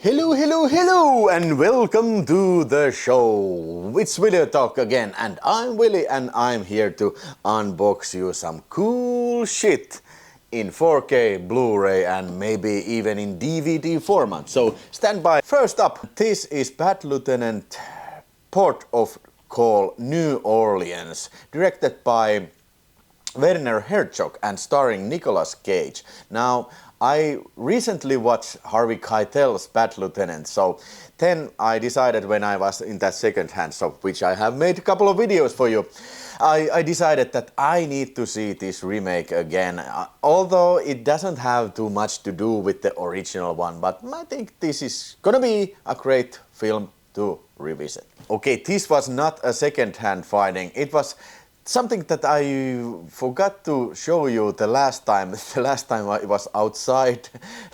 Hello, and welcome to the show. It's VideoTalk again, and I'm Willy, and I'm here to unbox you some cool shit in 4K, Blu-ray, and maybe even in DVD format. So stand by. First up, this is Bad Lieutenant Port of Call New Orleans, directed by Werner Herzog and starring Nicolas Cage. Now, I recently watched Harvey Keitel's Bad Lieutenant, so then I decided when I was in that second-hand shop, which I have made a couple of videos for you, I decided that I need to see this remake again, although it doesn't have too much to do with the original one, but I think this is gonna be a great film to revisit. Okay, this was not a second-hand finding, it was something that I forgot to show you the last time. The last time I was outside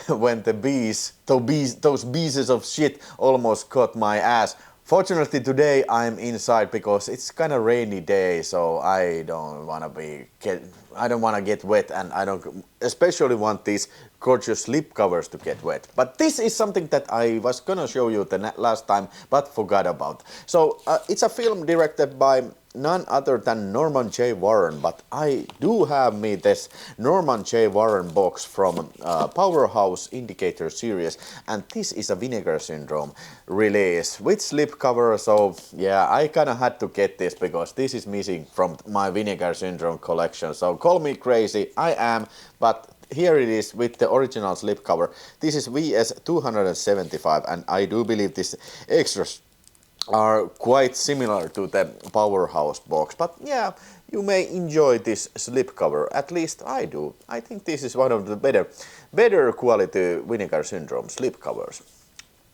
when those pieces of shit almost caught my ass. Fortunately today I'm inside because it's kind of rainy day, so I don't want to get wet, and I don't especially want these gorgeous slip covers to get wet. But this is something that I was gonna show you the last time but forgot about. So it's a film directed by none other than Norman J. Warren, but I do have me this Norman J. Warren box from Powerhouse Indicator series, and this is a Vinegar Syndrome release with slipcover, so yeah, I kinda had to get this because this is missing from my Vinegar Syndrome collection, so call me crazy, I am, but here it is with the original slipcover. This is VS 275, and I do believe these extras are quite similar to the Powerhouse box, but yeah, you may enjoy this slipcover, at least I do. I think this is one of the better quality Vinegar Syndrome slipcovers.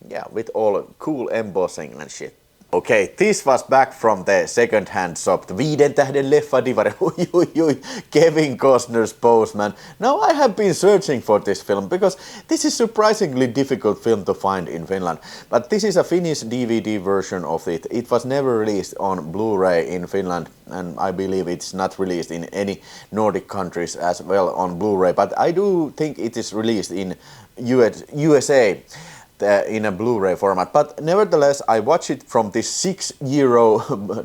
Yeah, with all cool embossing and shit. Okay, this was back from the second-hand shop, the 5 tähden leffadivari, Kevin Costner's Postman. Now I have been searching for this film because this is surprisingly difficult film to find in Finland. But this is a Finnish DVD version of it. It was never released on Blu-ray in Finland, and I believe it's not released in any Nordic countries as well on Blu-ray. But I do think it is released in USA. In a Blu-ray format, but nevertheless I watched it from this €6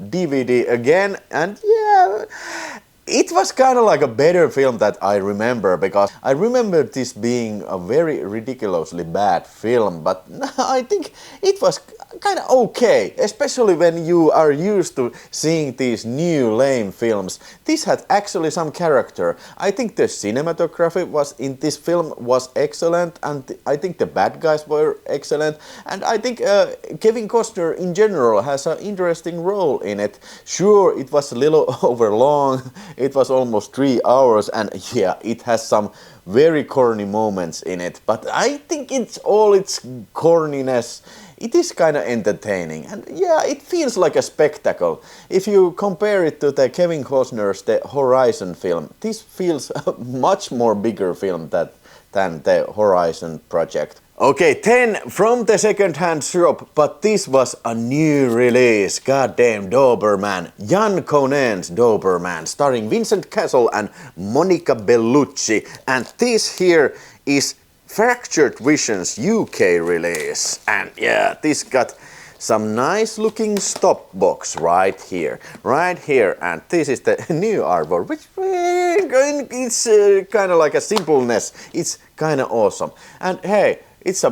DVD again, and yeah, it was kind of like a better film that I remember, because I remember this being a very ridiculously bad film, but I think it was kind of okay, especially when you are used to seeing these new lame films. This had actually some character. I think the cinematography was in this film was excellent, and I think the bad guys were excellent, and I think Kevin Costner in general has an interesting role in it. Sure, it was a little over long, it was almost 3 hours, and yeah, it has some very corny moments in it, but I think it's all its corniness. It is kind of entertaining, and yeah, it feels like a spectacle. If you compare it to the Kevin Costner's The Horizon film, this feels a much more bigger film than the Horizon project. Okay, 10 from the second-hand shop, but this was a new release. Goddamn Doberman. Jan Conen's Doberman, starring Vincent Cassel and Monica Bellucci. And this here is Fractured Visions UK release. And yeah, this got some nice looking stop box right here, and this is the new artwork, which it's kind of like a simpleness. It's kind of awesome, and hey, it's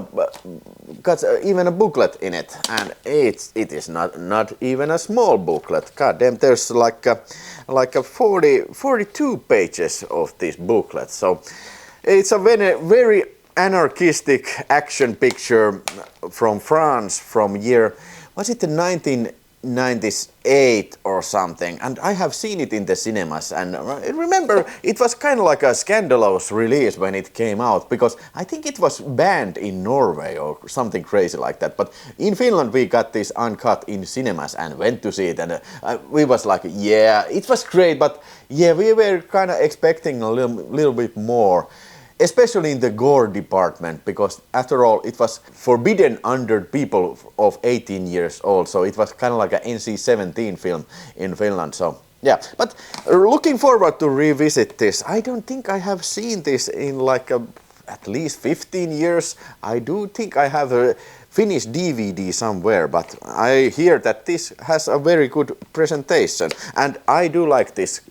got even a booklet in it, and it is not even a small booklet. God damn, there's like a 42 pages of this booklet. So it's a very anarchistic action picture from France from year, was it the 1998 or something, and I have seen it in the cinemas, and I remember it was kind of like a scandalous release when it came out, because I think it was banned in Norway or something crazy like that, but in Finland we got this uncut in cinemas and went to see it, and we was like, yeah, it was great, but yeah, we were kind of expecting a little bit more. Especially in the gore department, because after all it was forbidden under people of 18 years old, so it was kind of like an NC-17 film in Finland, so yeah. But looking forward to revisit this. I don't think I have seen this in like at least 15 years. I do think I have a Finnish DVD somewhere, but I hear that this has a very good presentation, and I do like this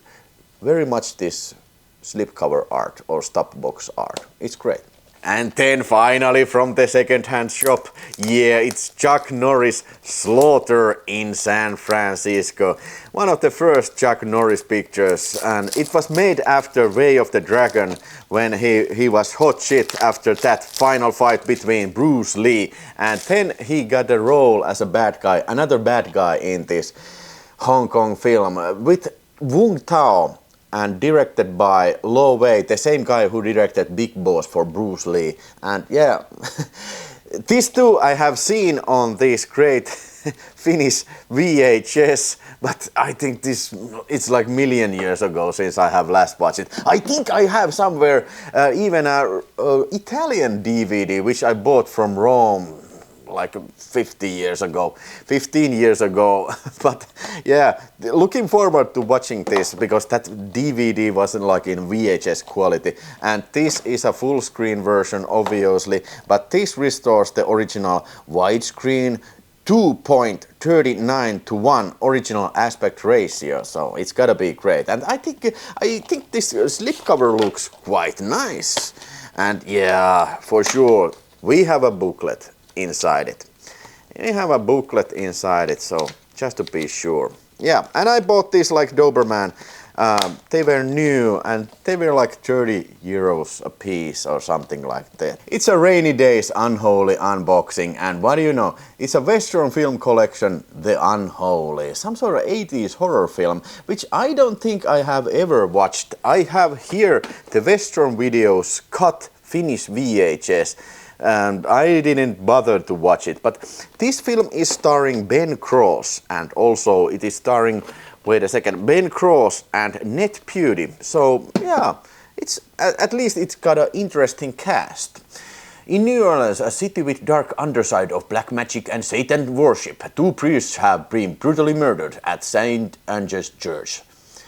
very much, this slipcover art or stop box art. It's great. And then finally from the second-hand shop, yeah, it's Chuck Norris Slaughter in San Francisco. One of the first Chuck Norris pictures, and it was made after Way of the Dragon, when he was hot shit after that final fight between Bruce Lee, and then he got a role as a bad guy, another bad guy in this Hong Kong film with Wong Tao, and directed by Lo Wei, the same guy who directed Big Boss for Bruce Lee. And yeah, these two I have seen on this great Finnish VHS, but I think it's like million years ago since I have last watched it. I think I have somewhere even a Italian DVD which I bought from Rome like 15 years ago. But yeah, looking forward to watching this, because that DVD wasn't like in VHS quality, and this is a full screen version obviously, but this restores the original widescreen 2.39:1 original aspect ratio, so it's gotta be great. And I think this slipcover looks quite nice. And yeah, for sure we have a booklet inside it. We have a booklet inside it, so just to be sure. Yeah, and I bought these like Doberman. They were new and they were like 30 euros a piece or something like that. It's a rainy days Unholy unboxing, and what do you know? It's a Vestron film collection, The Unholy. Some sort of 80s horror film, which I don't think I have ever watched. I have here the Vestron Videos cut Finnish VHS, and I didn't bother to watch it. But this film is starring Ben Cross, and also it is starring, wait a second, Ben Cross and Net Beauty. So yeah, it's at least it's got an interesting cast. In New Orleans, a city with dark underside of black magic and Satan worship, two priests have been brutally murdered at St. Ange's Church.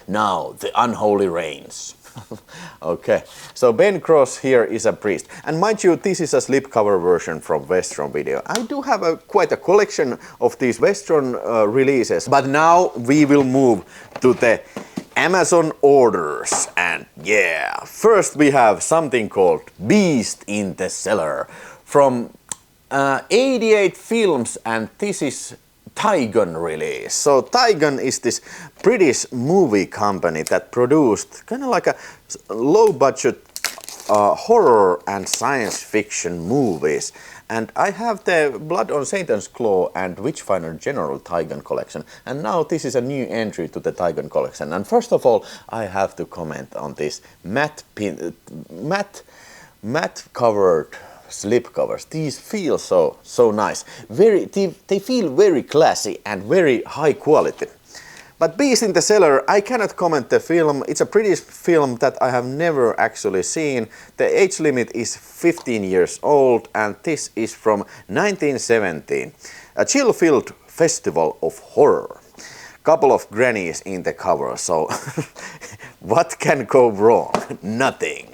Now the unholy reigns. Okay, so Ben Cross here is a priest, and mind you, this is a slipcover version from Vestron Video. I do have quite a collection of these Vestron releases, but now we will move to the Amazon orders. And yeah, first we have something called Beast in the Cellar from 88 Films, and this is Tigon release. So Tigon is this British movie company that produced kind of like a low budget horror and science fiction movies. And I have the Blood on Satan's Claw and Witchfinder General Tigon collection. And now this is a new entry to the Tigon collection. And first of all, I have to comment on this matte covered slip covers. These feel so nice. They feel very classy and very high quality. But Beast in the Cellar, I cannot comment the film. It's a British film that I have never actually seen. The age limit is 15 years old, and this is from 1917. A chill-filled festival of horror. Couple of grannies in the cover, so what can go wrong? Nothing.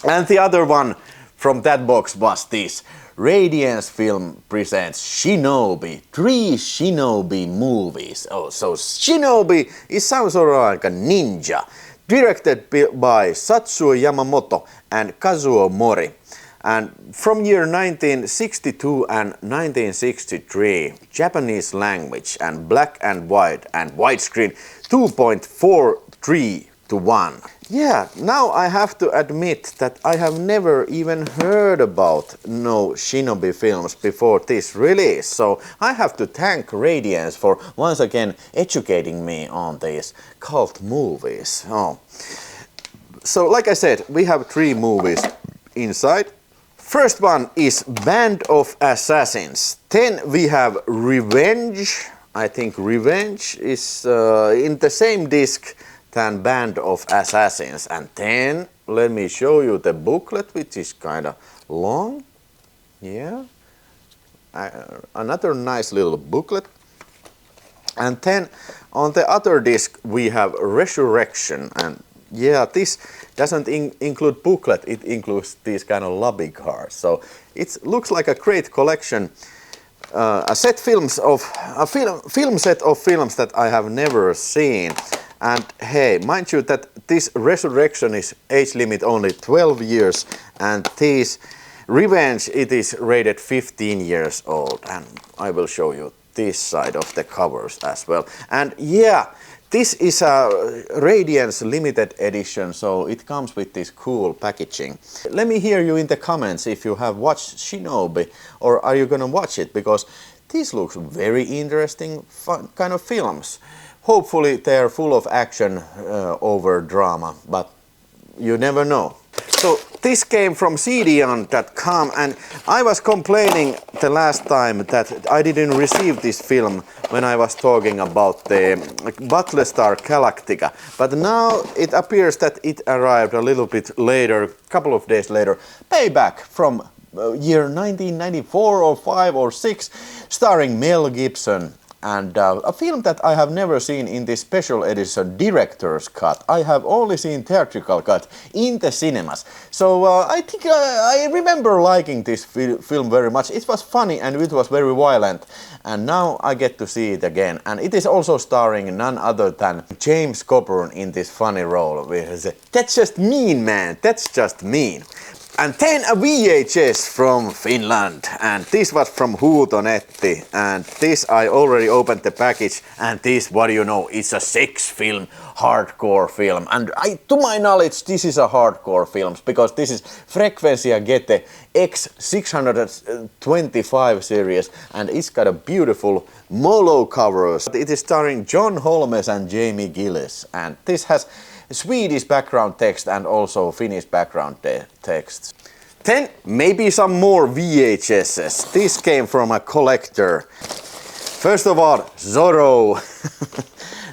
And the other one from that box was this. Radiance Film presents Shinobi, 3 Shinobi movies. Oh, so Shinobi is some sort of like a ninja. Directed by Satsuo Yamamoto and Kazuo Mori. And from year 1962 and 1963, Japanese language and black and white and widescreen 2.43:1. Yeah, now I have to admit that I have never even heard about no Shinobi films before this release. So I have to thank Radiance for once again educating me on these cult movies. Oh. So like I said, we have 3 movies inside. First one is Band of Assassins. Then we have Revenge. I think Revenge is in the same disc than Band of Assassins. And then let me show you the booklet, which is kind of long. Yeah, another nice little booklet. And then on the other disc we have Resurrection, and Yeah, this doesn't include booklet, it includes these kind of lobby cards. So it looks like a great collection. A film set of films that I have never seen. And hey, mind you that this Resurrection is age limit only 12 years, and this Revenge, it is rated 15 years old. And I will show you this side of the covers as well. And yeah, this is a Radiance limited edition, so it comes with this cool packaging. Let me hear you in the comments if you have watched Shinobi, or are you gonna watch it, because these looks very interesting, fun kind of films. Hopefully they are full of action over drama, but you never know. So this came from cdon.com, and I was complaining the last time that I didn't receive this film when I was talking about the Battlestar Galactica. But now it appears that it arrived a little bit later, a couple of days later. Payback from year 1994 or 5 or 6, starring Mel Gibson. And a film that I have never seen in this special edition director's cut. I have only seen theatrical cut in the cinemas. So I think I remember liking this film very much. It was funny and it was very violent. And now I get to see it again. And it is also starring none other than James Coburn in this funny role. Where he says, "That's just mean, man. That's just mean." And then a VHS from Finland, and this was from Huutonetti, and this I already opened the package, and this, what do you know, it's a sex film, hardcore film, and to my knowledge this is a hardcore film, because this is Frequentia GT X625 series, and it's got a beautiful Molo covers. It is starring John Holmes and Jamie Gillis, and this has Swedish background text and also Finnish background text. Then maybe some more VHSs. This came from a collector. First of all, Zorro.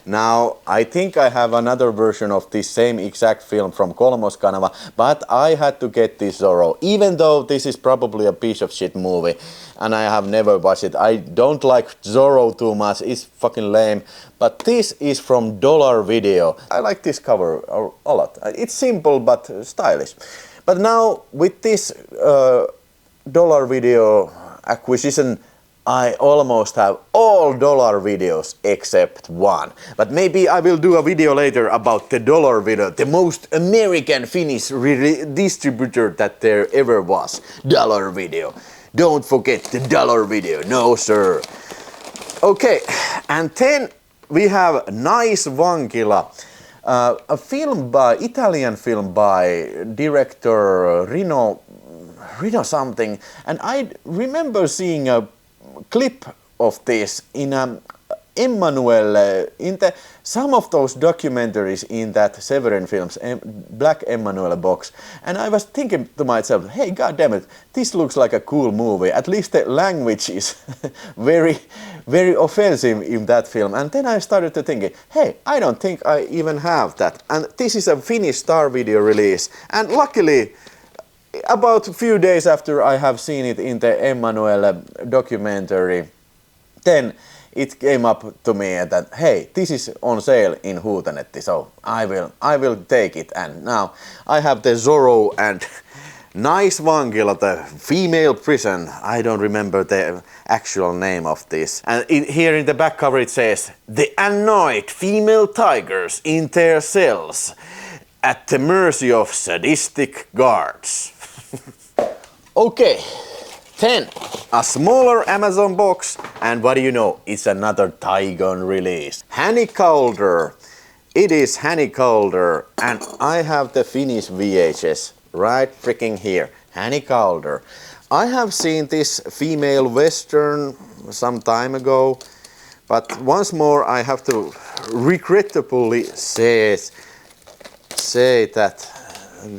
Now, I think I have another version of this same exact film from Kolmoskanava, but I had to get this Zorro, even though this is probably a piece of shit movie, and I have never watched it. I don't like Zorro too much, it's fucking lame, but this is from Dollar Video. I like this cover a lot. It's simple but stylish. But now, with this Dollar Video acquisition, I almost have all Dollar Videos except one. But maybe I will do a video later about the Dollar Video, the most American Finnish distributor that there ever was. Dollar Video. Don't forget the Dollar Video. No, sir. Okay, and then we have Nice Vankila. A film by, Italian film by director Rino something. And I remember seeing a clip of this in Emmanuel, in some of those documentaries in that Severin Films Black Emmanuel box, and I was thinking to myself, hey, goddammit, this looks like a cool movie. At least the language is very, very offensive in that film. And then I started to think, hey, I don't think I even have that. And this is a Finnish Star Video release, and luckily, about a few days after I have seen it in the Emmanuel documentary, then it came up to me that, hey, this is on sale in Huutonetti, so I will take it. And now I have the Zorro and Nice Vankila, the female prison. I don't remember the actual name of this. And here in the back cover it says, "The annoyed female tigers in their cells, at the mercy of sadistic guards." Okay, then a smaller Amazon box, and what do you know, it's another Tigon release. Hanny Calder. It is Hanny Calder, and I have the Finnish VHS right freaking here. Hanny Calder. I have seen this female western some time ago, but once more I have to regrettably say that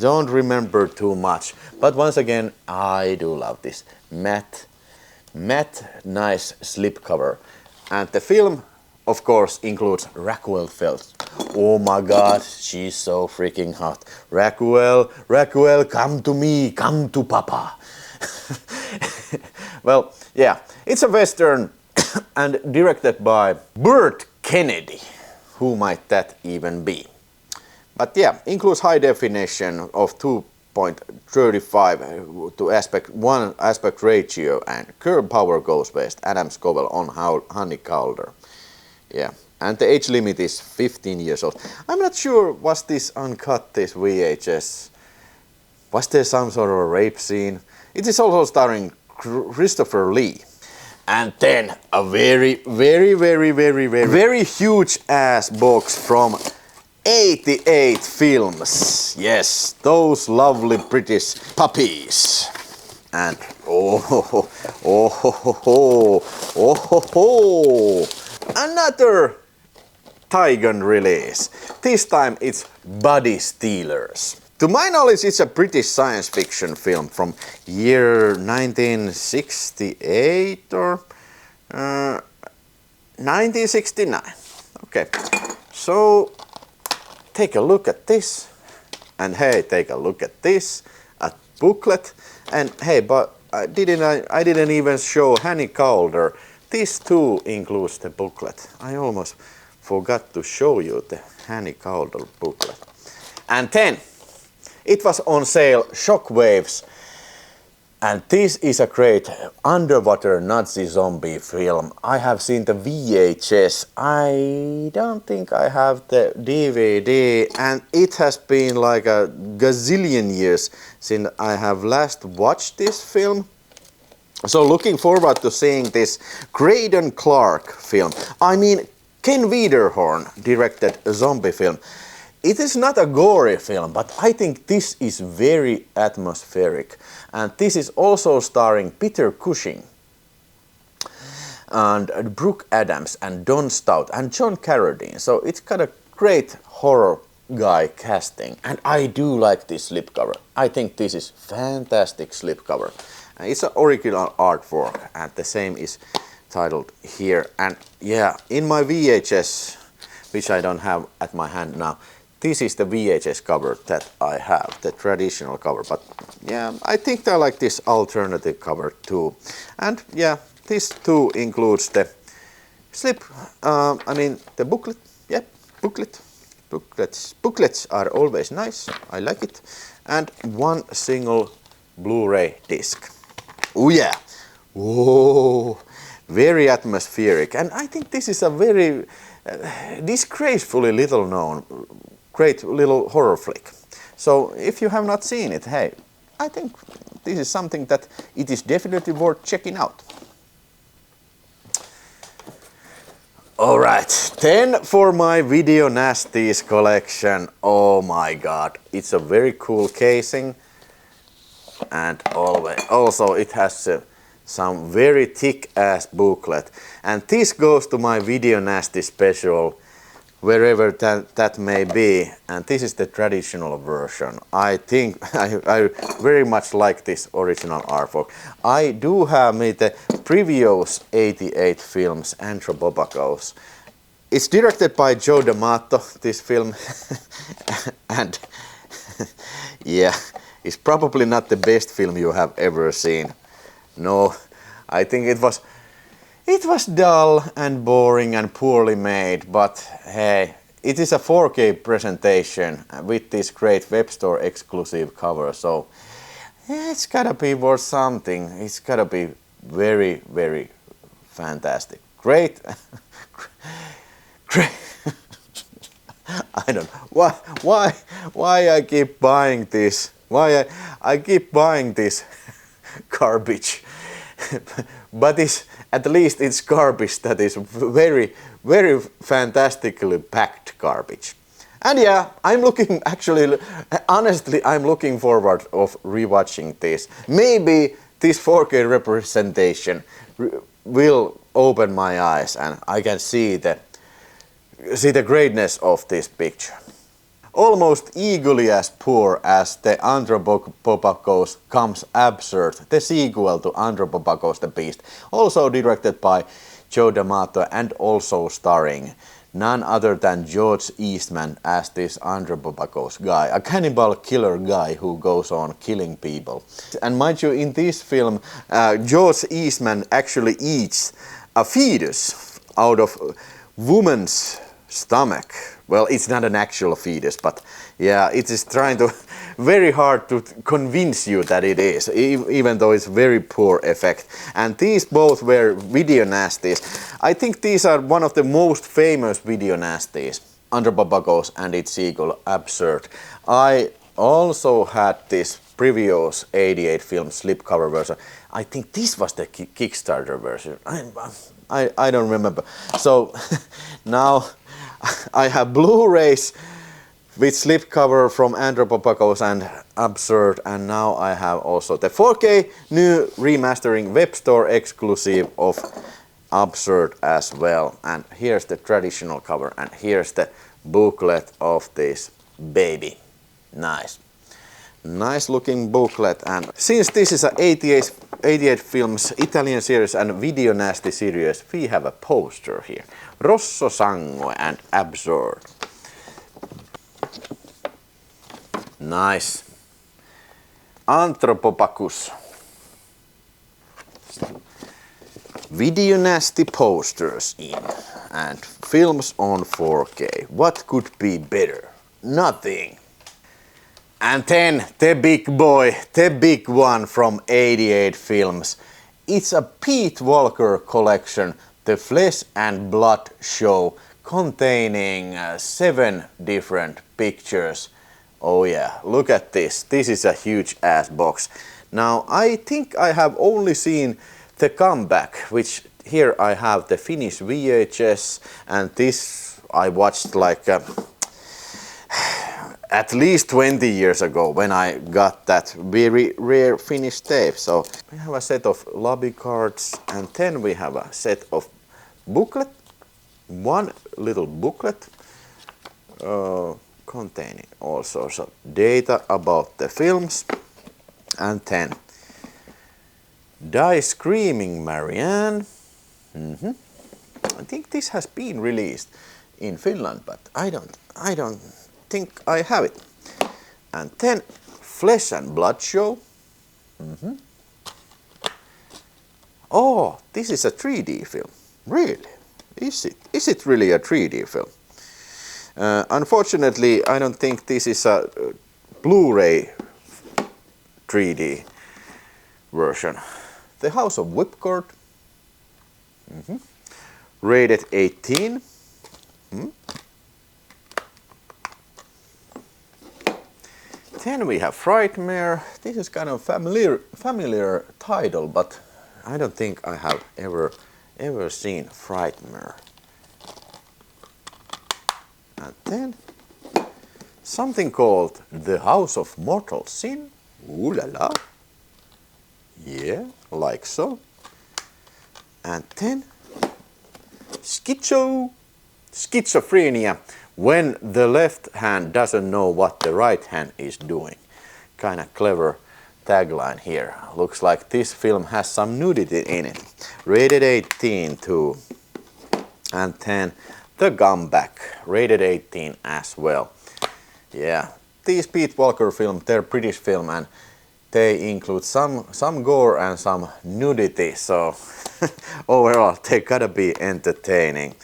don't remember too much. But once again, I do love this matte, nice slipcover. And the film, of course, includes Raquel Phelps. Oh my god, she's so freaking hot. Raquel, come to me, come to Papa. Well, yeah, it's a western and directed by Burt Kennedy. Who might that even be? But yeah, includes high definition of 2.35 to one aspect ratio and curved power ghost-based Adam Scoville on Honey Calder. Yeah, and the age limit is 15 years old. I'm not sure, was this uncut, this VHS? Was there some sort of a rape scene? It is also starring Christopher Lee. And then a very huge ass box from 88 Films. Yes, those lovely British puppies. And another Tigon release. This time it's Body Stealers. To my knowledge, it's a British science fiction film from year 1968 or 1969. Okay, so take a look at this, and hey, take a look at this, a booklet, and hey, but I didn't even show Honey Calder. This too includes the booklet. I almost forgot to show you the Honey Calder booklet. And then it was on sale, Shockwaves, and this is a great underwater Nazi zombie film. I have seen the VHS, I don't think I have the DVD, and it has been like a gazillion years since I have last watched this film. So looking forward to seeing this Graydon Clark film. I mean, Ken Wiederhorn directed a zombie film. It is not a gory film, but I think this is very atmospheric. And this is also starring Peter Cushing and Brooke Adams and Don Stout and John Carradine. So it's got a great horror guy casting. And I do like this slipcover. I think this is fantastic slipcover. It's an original artwork, and the same is titled here. And yeah, in my VHS, which I don't have at my hand now, this is the VHS cover that I have, the traditional cover. But yeah, I think I like this alternative cover too. And yeah, this too includes the the booklet. Yeah, booklet. Booklets are always nice. I like it. And one single Blu-ray disc. Oh yeah. Whoa. Very atmospheric. And I think this is a very disgracefully little known, great little horror flick. So if you have not seen it, hey, I think this is something that it is definitely worth checking out. Alright, then for my Video Nasties collection, oh my god, it's a very cool casing, and also it has some very thick ass booklet, and this goes to my Video Nasty special, wherever that may be, and this is the traditional version. I think I very much like this original artwork. I do have the previous 88 Films Anthropophagus. It's directed by Joe D'Amato, this film, and yeah, it's probably not the best film you have ever seen. No, I think it was dull and boring and poorly made, but hey, it is a 4K presentation with this great web store exclusive cover, so it's gotta be worth something. It's gotta be very, very fantastic. Great. Great. I don't know why I keep buying this. Why I keep buying this garbage. But at least it's garbage that is very, very fantastically packed garbage. And yeah, honestly, I'm looking forward of rewatching this. Maybe this 4K representation will open my eyes and I can see the greatness of this picture. Almost equally as poor as the Anthropophagus comes Absurd, the sequel to Anthropophagus the Beast, also directed by Joe D'Amato and also starring none other than George Eastman as this Anthropophagus guy, a cannibal killer guy who goes on killing people. And mind you, in this film, George Eastman actually eats a fetus out of woman's stomach, Well, it's not an actual fetus, but yeah, it is trying to very hard to convince you that it is, even though it's very poor effect. And these both were video nasties. I think these are one of the most famous video nasties. Under Babagos and its sequel, Absurd. I also had this previous 88 film slipcover version. I think this was the Kickstarter version. I don't remember. So now I have Blu-rays with slipcover from Andropopagos and Absurd, and now I have also the 4K new remastering web store exclusive of Absurd as well. And here's the traditional cover, and here's the booklet of this baby. Nice. Nice looking booklet. And since this is a 88 films Italian series and video nasty series, we have a poster here. Rosso Sangue and Absurd. Nice. Anthropopacus. Video nasty posters in and films on 4K. What could be better? Nothing. And then the big boy, the big one from 88 films. It's a Pete Walker collection, The Flesh and Blood Show, containing 7 different pictures. Oh yeah, look at this. This is a huge ass box. Now I think I have only seen the comeback, which here I have the Finnish VHS, and this I watched like at least 20 years ago when I got that very rare Finnish tape. So we have a set of lobby cards, and then we have a set of booklet, one little booklet containing all sorts of data about the films, and then Die Screaming Marianne. I think this has been released in Finland, but I don't think I have it. And then Flesh and Blood Show. Oh, this is a 3D film. Really? Is it? Is it really a 3D film? Unfortunately, I don't think this is a Blu-ray 3D version. The House of Whipcord. Rated 18. Then we have Frightmare. This is kind of familiar title, but I don't think I have ever seen Frightmare. And then something called The House of Mortal Sin. Ooh la la. Yeah, like so. And then Schizophrenia. When the left hand doesn't know what the right hand is doing. Kind of clever tagline here. Looks like this film has some nudity in it. Rated 18 too. And then The Comeback. Rated 18 as well. Yeah, these Pete Walker films, they're British film, and they include some gore and some nudity, so overall they gotta be entertaining.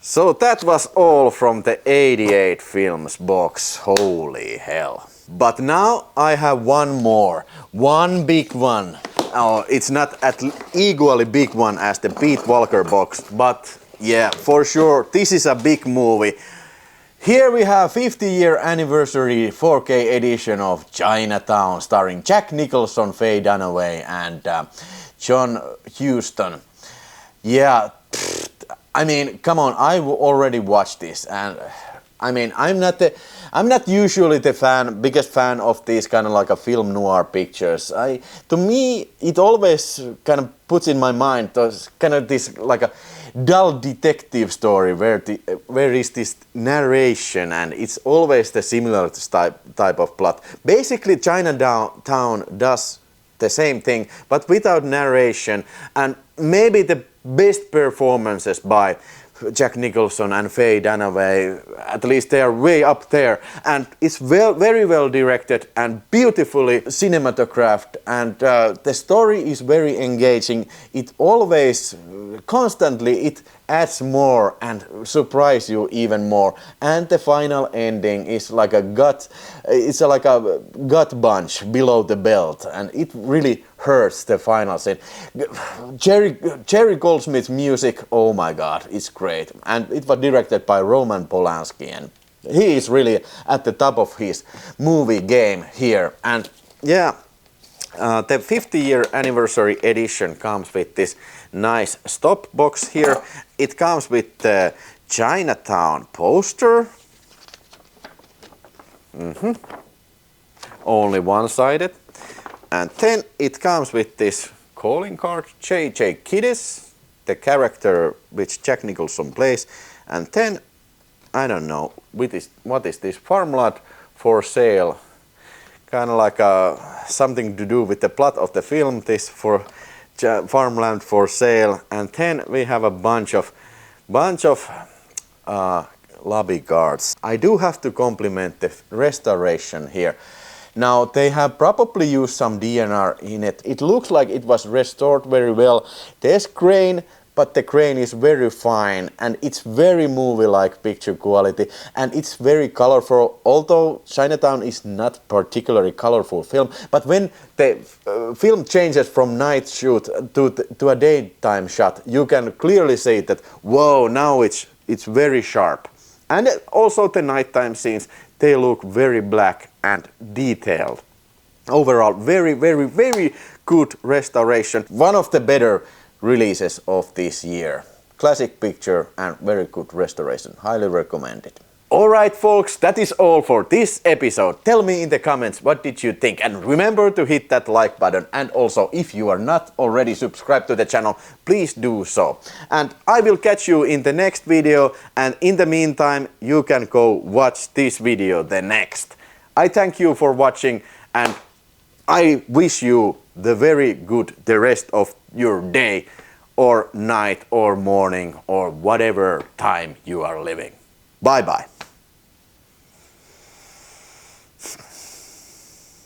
So that was all from the 88 films box. Holy hell. But now I have one more. One big one. Oh, it's not at equally big one as the Pete Walker box, but yeah, for sure, this is a big movie. Here we have 50-year anniversary 4K edition of Chinatown, starring Jack Nicholson, Faye Dunaway, and John Huston. Yeah, I mean, come on, I already watched this, and I mean, I'm not usually the biggest fan of these kind of like a film noir pictures. To me, it always kind of puts in my mind kind of this like a dull detective story where is this narration, and it's always the similar type of plot. Basically, Chinatown does the same thing, but without narration, and maybe the best performances by Jack Nicholson and Faye Dunaway, at least they are way up there, and it's very well directed and beautifully cinematographed, and the story is very engaging. It always, constantly, it adds more and surprise you even more, and the final ending is like a gut, it's like a gut punch below the belt, and it really hurts, the final scene. Jerry Goldsmith's music, oh my god, it's great, and it was directed by Roman Polanski, and he is really at the top of his movie game here. And yeah, the 50-year anniversary edition comes with this nice stop box here. It comes with the Chinatown poster. Only one-sided. And then it comes with this calling card, J.J. Kiddes, the character which Jack Nicholson plays. And then, I don't know, what is this? Farmland for sale. Kind of like something to do with the plot of the film, this for farmland for sale. And then we have a bunch of lobby cards. I do have to compliment the restoration here. Now, they have probably used some DNR in it. It looks like it was restored very well. There's grain, but the grain is very fine, and it's very movie-like picture quality, and it's very colorful. Although Chinatown is not particularly colorful film, but when the film changes from night shoot to a daytime shot, you can clearly say that, whoa, now it's very sharp. And also the nighttime scenes, they look very black and detailed. Overall, very good restoration. One of the better releases of this year. Classic picture and very good restoration. Highly recommended. Alright folks, that is all for this episode. Tell me in the comments what did you think, and remember to hit that like button, and also if you are not already subscribed to the channel, please do so. And I will catch you in the next video, and in the meantime you can go watch this video the next. I thank you for watching, and I wish you the rest of your day or night or morning or whatever time you are living. Bye bye.